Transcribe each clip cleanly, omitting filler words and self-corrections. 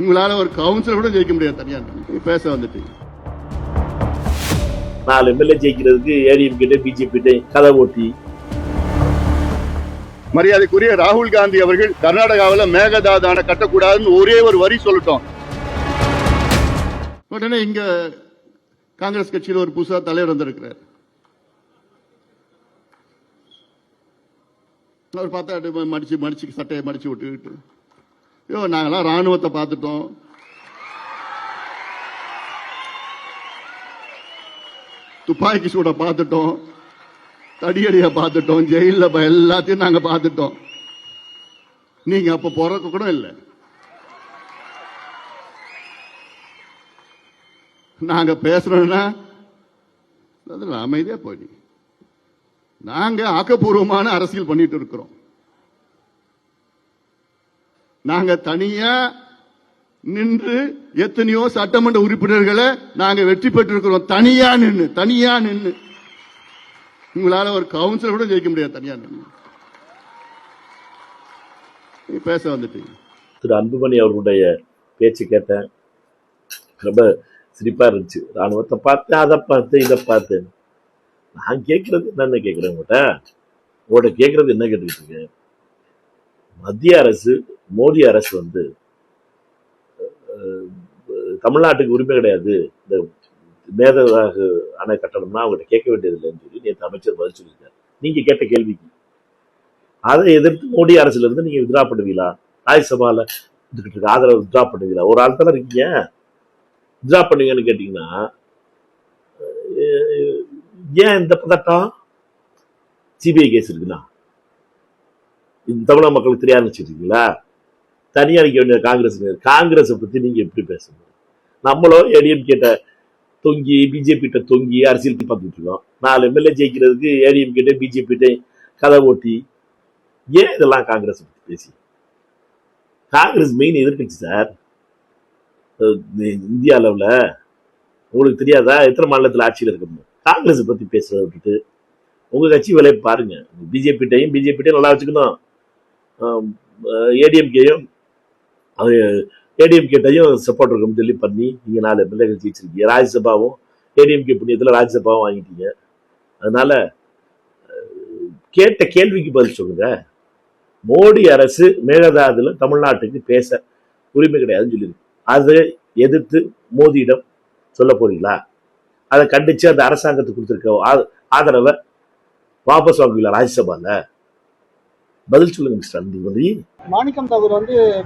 உங்களால ஒரு கவுன்சிலர் கூட ஜெயிக்க முடியாது. தனியார் பேச வந்துட்டு 4 எம்எல்ஏ ஜெயிக்கிறதுக்கு ஏடிஎம் கிட்ட பிஜேபி கிட்ட கதை ஓட்டி. மரியாதைக்குரிய ராகுல் காந்தி அவர்கள் கர்நாடகாவில் மேகதாது அணை கட்டக்கூடாதுன்னு ஒரே ஒரு வரி சொல்லட்டும். உடனே இங்க காங்கிரஸ் கட்சியில் ஒரு புதுசா தலைவர் வந்திருக்கிறார். அவர் பார்த்தா மடிச்சு சட்டையை மடிச்சு விட்டுக்கிட்டு, ஐயோ நாங்கெல்லாம் ராணுவத்தை பார்த்துட்டோம், துப்பாக்கி சூட பார்த்துட்டோம், தடியடிய பார்த்துட்டோம், ஜெயில எல்லாத்தையும் நாங்க பார்த்துட்டோம், நீங்க அப்ப பிறக்க கூட இல்லை, நாங்க பேசுறோம்னா அதுல அமைதியா போய் நாங்க ஆக்கப்பூர்வமான அரசியல் பண்ணிட்டு இருக்கிறோம். நாங்க தனியா நின்று எத்தனையோ சட்டமன்ற உறுப்பினர்களை நாங்க வெற்றி பெற்றிருக்கிறோம். தனியா நின்று உங்களால ஒரு கவுன்சிலர் கூட ஜெயிக்க முடியாது. தனியா நின்று பேச வந்துட்டீங்க. திரு அன்புமணி அவர்களுடைய பேச்சு கேட்டேன், ரொம்ப சிரிப்பா இருந்துச்சு. ராணுவத்தை பார்த்தேன், அதை பார்த்தேன், இதை பார்த்தேன். நான் கேட்கறது என்ன கேட்கிறேன் உங்கள்கிட்ட கேட்கறது என்ன கேட்டுக்கிட்டு இருக்கேன். மத்திய அரசு, மோடி அரசு தமிழ்நாட்டுக்கு உரிமை கிடையாது, இந்த மேகதாது அணை கட்டணம்னா அவங்ககிட்ட கேட்க வேண்டியது இல்லைன்னு சொல்லி நேற்று அமைச்சர் பதில் சொல்லியிருக்காரு. நீங்க கேட்ட கேள்விக்கு அதை எதிர்த்து மோடி அரசுல இருந்து நீங்க வித்ரா பண்ணுவீங்களா? ராஜ்யசபால ஆதரவு வித்ரா பண்ணுவீங்களா? ஒரு ஆள் தானே இருக்கீங்க, வித்ரா பண்ணுவீங்கன்னு கேட்டீங்கன்னா ஏன் இந்த பதட்டம்? சிபிஐ கேஸ் இருக்குண்ணா, இந்த தமிழக மக்களுக்கு தெரியாதுன்னு வச்சுருக்கீங்களா? தனியா இருக்க வேண்டிய காங்கிரஸை பத்தி நீங்க எப்படி பேசணும்? நம்மளும் ஏடிஎம் கிட்ட தொங்கி, பிஜேபி கிட்ட தொங்கி அரசியல் பார்த்துட்டு இருக்கோம். 4 எம்எல்ஏ ஜெயிக்கிறதுக்கு ஏடிஎம் கிட்ட பிஜேபி கிட்ட கதை ஓட்டி. ஏன் இதெல்லாம் காங்கிரஸ் பத்தி பேசி? காங்கிரஸ் மெயின் எதிர்கட்சி சார் இந்தியா அளவுல. உங்களுக்கு தெரியாதா எத்தனை மாநிலத்தில் ஆட்சியில் இருக்கணும்? காங்கிரஸ் பத்தி பேசுறத விட்டுட்டு உங்க கட்சி வேலையை பாருங்க. பிஜேபிட்டையும் நல்லா வச்சுக்கணும், ஏடிஎம்கேயும் ஏடிஎம்கேட்டையும் சப்போர்ட் இருக்குன்னு சொல்லி பண்ணி நீங்க 4 எம்எல்ஏ ஜெயிச்சிருக்கீங்க. ராஜ்யசபாவும் ஏடிஎம்கே புண்ணியத்தில் ராஜ்யசபாவும் வாங்கிட்டீங்க. அதனால கேட்ட கேள்விக்கு பதில் சொல்லுங்க. மோடி அரசு மேகதாதுல தமிழ்நாட்டுக்கு பேச உரிமை கிடையாதுன்னு சொல்லியிருக்கு. அதை எதிர்த்து மோடியிடம் சொல்ல போறீங்களா? அதை கண்டிச்சு அந்த அரசாங்கத்துக்கு கொடுத்திருக்க ஆதரவை வாபஸ் வாங்குவீங்களா? ராஜ்யசபால பதில் சொல்லுங்க மிஸ்டர் அன்புமணி. மாணிக்கம் தாகூர்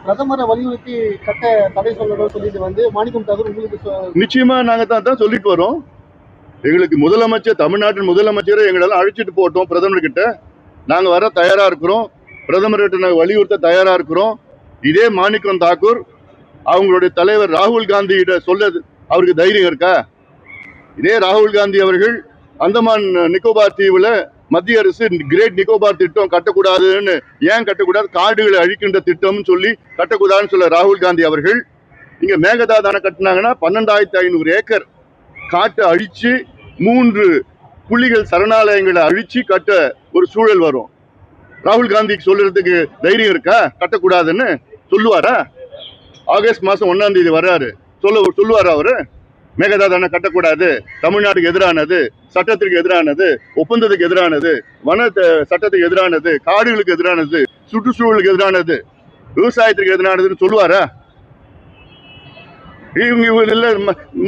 பிரதமரை வலியுறுத்தி கட்ட தடை சொல்லணும் சொல்லிட்டு மாணிக்கம் தாகூர் உங்களுக்கு நிச்சயமா நாங்க தான் சொல்லிட்டு வரோம். எங்களுக்கு முதலமைச்சர், தமிழ்நாட்டின் முதலமைச்சரை எங்களெல்லாம் அழைச்சிட்டு போட்டோம் பிரதமர் கிட்ட. நாங்க வர தயாரா இருக்கிறோம், பிரதமர் கிட்ட நாங்க வலியுறுத்த தயாரா இருக்கிறோம். இதே மாணிக்கம் தாக்கூர் அவங்களுடைய தலைவர் ராகுல் காந்தி கிட்ட சொல்ல அவருக்கு தைரியம் இருக்கா? இதே ராகுல் காந்தி அவர்கள் அந்தமான் நிக்கோபார் தீவுல மத்திய அரசு கிரேட் நிக்கோபார் திட்டம் கட்டக்கூடாதுன்னு, ஏன் கட்டக்கூடாது, காடுகளை அழிக்கின்ற திட்டம்னு சொல்லி கட்டக்கூடாதுன்னு சொல்ல ராகுல் காந்தி அவர்கள் இங்க மேகதாது அணை கட்டினாங்கன்னா 12,500 ஏக்கர் காட்டை அழிச்சு 3 புலிகள் சரணாலயங்களை அழிச்சு கட்ட ஒரு சூழல் வரும். ராகுல் காந்திக்கு சொல்றதுக்கு தைரியம் இருக்கா? கட்டக்கூடாதுன்னு சொல்லுவாரா? ஆகஸ்ட் மாசம் 1ஆம் தேதி வர்றாரு, சொல்லுவாரா அவரு? மேகதாது அணை கட்டக்கூடாது, தமிழ்நாட்டுக்கு எதிரானது, சட்டத்திற்கு எதிரானது, ஒப்பந்தத்துக்கு எதிரானது, வன சட்டத்துக்கு எதிரானது, காடுகளுக்கு எதிரானது, சுற்றுச்சூழலுக்கு எதிரானது, விவசாயத்திற்கு எதிரானதுன்னு சொல்லுவாரா? இவங்க இல்ல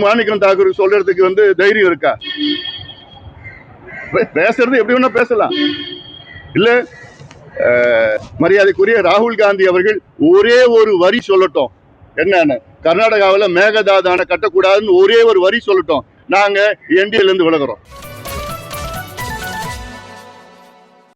மாணிக்கம் தாக்கூர் சொல்றதுக்கு தைரியம் இருக்கா? பேசுறது எப்படி வேணா பேசலாம். இல்ல மரியாதைக்குரிய ராகுல் காந்தி அவர்கள் ஒரே ஒரு வரி சொல்லட்டும். என்னன்னு, கர்நாடகாவில் மேகதாது அணை கட்டக்கூடாதுன்னு ஒரே ஒரு வரி சொல்லட்டும், நாங்க என்டிஏல இருந்து விலகுறோம்.